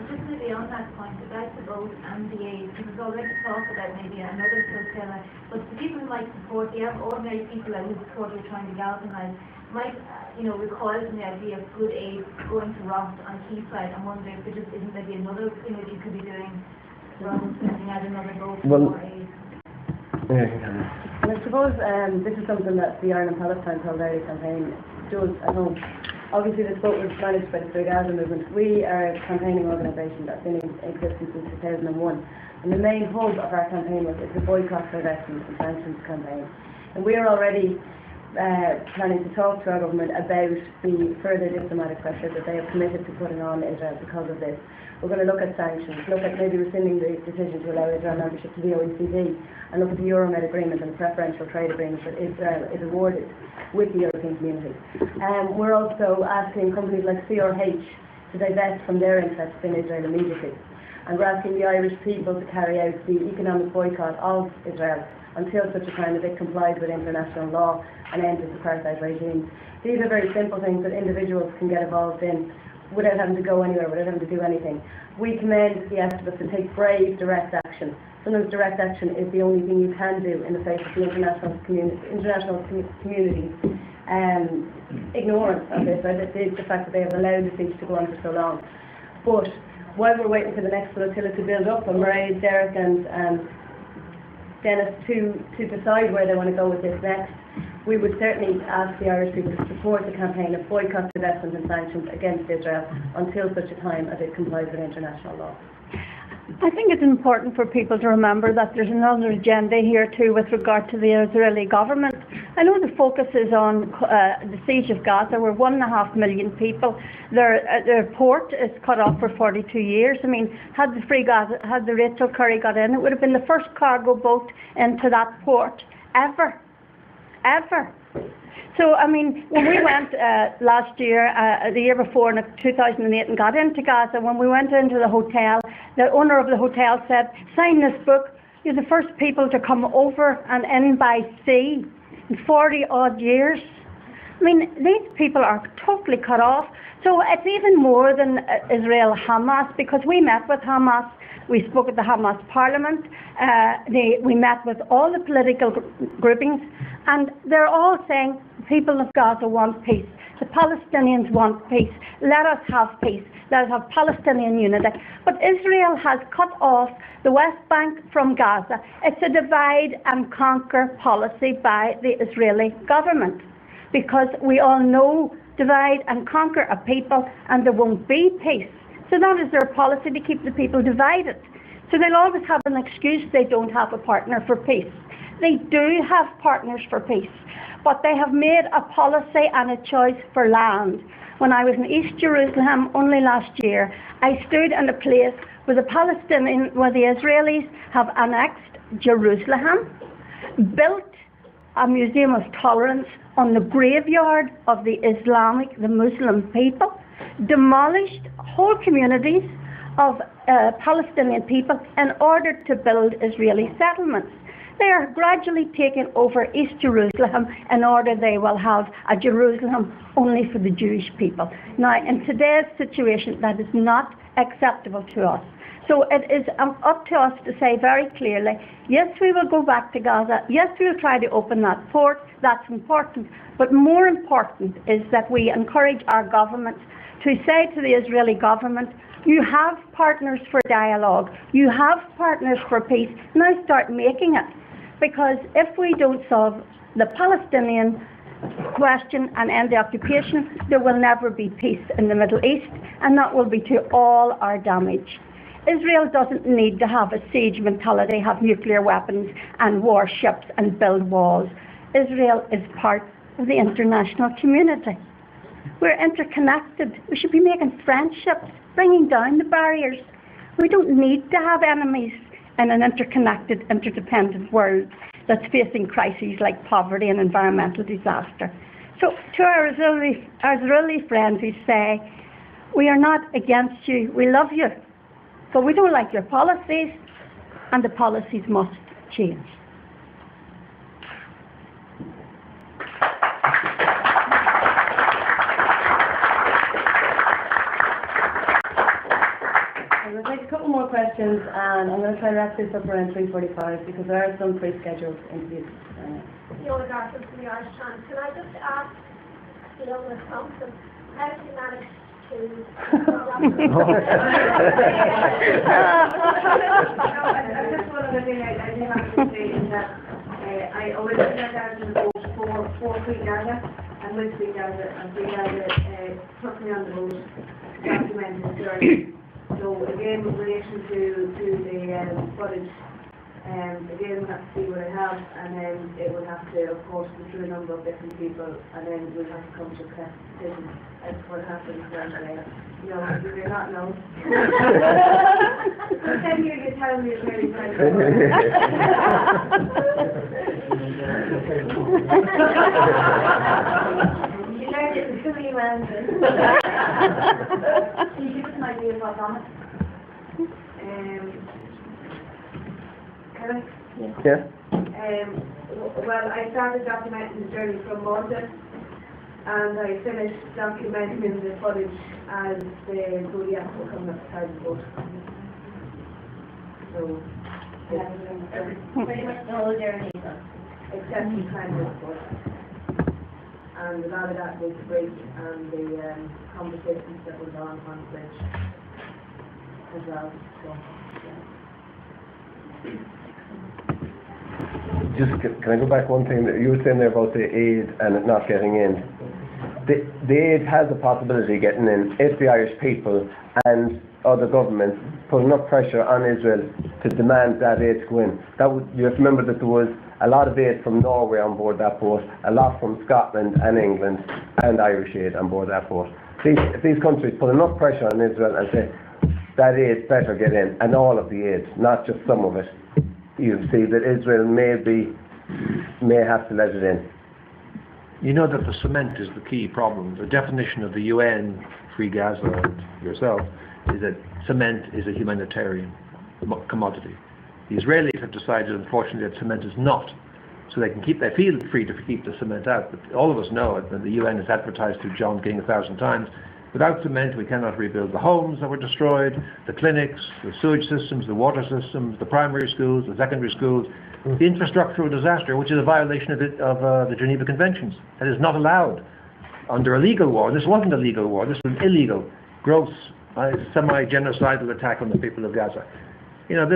just maybe on that point about the vote and the aid, because there's already talk about maybe another flotilla, but the people who might support, the ordinary people who support we're trying to galvanise, might, recoil from the idea of good aid going to rot on Quayside and wonder if there just isn't maybe another thing that you could be doing rather than sending out another vote for more aid. And I suppose this is something that the Ireland Palestine Solidarity Campaign does at home. Obviously this vote was managed by the Free Gaza movement. We are a campaigning organisation that's been in existence since 2001, and the main hub of our campaign is the boycott, divestment and sanctions campaign. And we are already planning to talk to our government about the further diplomatic pressure that they have committed to putting on Israel because of this. We're going to look at sanctions, look at maybe rescinding the decision to allow Israel membership to the OECD, and look at the Euromed agreement and the preferential trade agreement that Israel is awarded with the European community. We're also asking companies like CRH to divest from their interests in Israel immediately. And we're asking the Irish people to carry out the economic boycott of Israel until such a time as it complies with international law and ends its apartheid regime. These are very simple things that individuals can get involved in without having to go anywhere, without having to do anything. We commend the activists to take brave, direct action. Sometimes direct action is the only thing you can do in the face of the international community ignorance of this, or the fact that they have allowed the siege to go on for so long. But while we're waiting for the next flotilla to build up, and Mairead, Derek and Dennis to decide where they want to go with this next, we would certainly ask the Irish people to support the campaign of boycott, divestment and sanctions against Israel until such a time as it complies with international law. I think it's important for people to remember that there's another agenda here too with regard to the Israeli government. I know the focus is on the siege of Gaza, where 1.5 million people, their port is cut off for 42 years. I mean, had the Rachel Corrie got in, it would have been the first cargo boat into that port ever. So, I mean, when we went last year, the year before, in 2008, and got into Gaza, when we went into the hotel, the owner of the hotel said, sign this book, you're the first people to come over and in by sea in 40 odd years. I mean, these people are totally cut off. So it's even more than Israel-Hamas, because we met with Hamas, we spoke at the Hamas parliament, we met with all the political groupings, and they're all saying the people of Gaza want peace. The Palestinians want peace. Let us have peace. Let us have Palestinian unity. But Israel has cut off the West Bank from Gaza. It's a divide and conquer policy by the Israeli government, because we all know divide and conquer a people and there won't be peace. So that is their policy, to keep the people divided. So they'll always have an excuse they don't have a partner for peace. They do have partners for peace, but they have made a policy and a choice for land. When I was in East Jerusalem only last year, I stood in a place where the Israelis have annexed Jerusalem, built a museum of tolerance on the graveyard of the Muslim people, demolished whole communities of Palestinian people in order to build Israeli settlements. They are gradually taking over East Jerusalem in order they will have a Jerusalem only for the Jewish people. Now, in today's situation, that is not acceptable to us. So it is up to us to say very clearly, yes, we will go back to Gaza. Yes, we will try to open that port. That's important. But more important is that we encourage our government to say to the Israeli government, you have partners for dialogue. You have partners for peace. Now start making it. Because if we don't solve the Palestinian question and end the occupation, there will never be peace in the Middle East, and that will be to all our damage. Israel doesn't need to have a siege mentality, have nuclear weapons and warships and build walls. Israel is part of the international community. We're interconnected. We should be making friendships, bringing down the barriers. We don't need to have enemies in an interconnected, interdependent world that's facing crises like poverty and environmental disaster. So to our Israeli friends who say, we are not against you, we love you, but we don't like your policies, and the policies must change. I'm going to take a couple more questions, and I'm going to try and wrap this up around 3:45 because there are some pre-scheduled interviews. Fiona Garson from the Irish Times. Can I just ask Fiona Thompson, how did you manage to... Just one other thing I do have to say is that I originally went out to the boat for Free Gaza, and with Free Gaza, and Free Gaza took me on the boat to document the journey. So again, with relation to the footage, again we'll have to see what I have, and then it will have to, of course, go through a number of different people, and then we'll have to come to a correct decision as to what happens when you know, if you're not known. Then you tell me it's really kind of you learned it in too many rounds. Can you give us an idea of what's on it? Can I? Yeah. Well, I started documenting the journey from Malta, and I finished documenting the footage as the Goliath were coming up beside the boat. So, pretty much the whole journey, except the time of the boat. And a lot of that was the break and the conversations that went on the bridge as well. So, yeah. Just can I go back one thing that you were saying there about the aid and it not getting in? The aid has a possibility of getting in if the Irish people and other governments put enough pressure on Israel to demand that aid to go in. You have to remember that there was a lot of aid from Norway on board that boat, a lot from Scotland and England, and Irish aid on board that boat. If these countries put enough pressure on Israel and say that aid better get in, and all of the aid, not just some of it, you see that Israel may have to let it in. You know that the cement is the key problem. The definition of the UN, Free Gaza and yourself, is that cement is a humanitarian commodity. The Israelis have decided, unfortunately, that cement is not. So they feel free to keep the cement out. But all of us know it, and the UN has advertised through John King 1,000 times. Without cement, we cannot rebuild the homes that were destroyed, the clinics, the sewage systems, the water systems, the primary schools, the secondary schools, the infrastructural disaster, which is a violation of the Geneva Conventions. That is not allowed under a legal war. This wasn't a legal war. This was an illegal, gross, semi-genocidal attack on the people of Gaza. You know,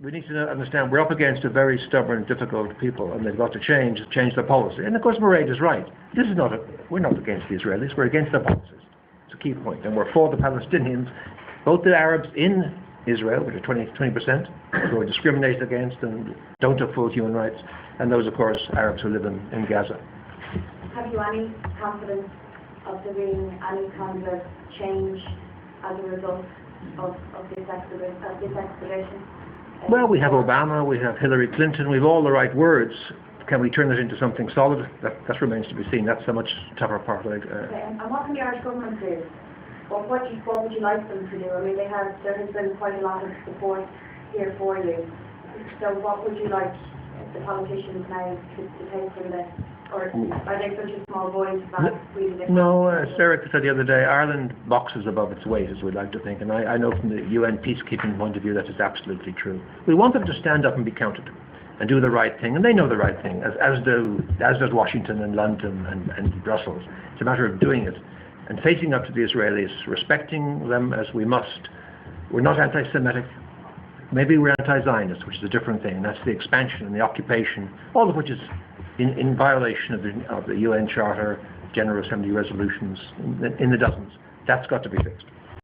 we need to understand we're up against a very stubborn, difficult people, and they've got to change their policy. And of course, Mairead is right. We're not against the Israelis. We're against their policies. It's a key point, and we're for the Palestinians, both the Arabs in Israel, which are 20%, who are discriminated against and don't have full human rights, and those, of course, Arabs who live in Gaza. Have you any confidence of there being any kind of change as a result of this expedition? Well, we have Obama, we have Hillary Clinton, we have all the right words. Can we turn it into something solid? That remains to be seen. That's a much tougher part. Okay. And what can the Irish government do? What would you like them to do? I mean, there has been quite a lot of support here for you. So what would you like the politicians now to take from this? Or are they such a small voice that really different? No, as Sarah said the other day, Ireland boxes above its weight, as we'd like to think, and I know from the UN peacekeeping point of view that is absolutely true. We want them to stand up and be counted and do the right thing, and they know the right thing, as does Washington and London and Brussels. It's a matter of doing it and facing up to the Israelis, respecting them as we must. We're not anti-Semitic. Maybe we're anti-Zionist, which is a different thing. That's the expansion and the occupation, all of which is in violation of the UN Charter, General Assembly resolutions, in the dozens. That's got to be fixed.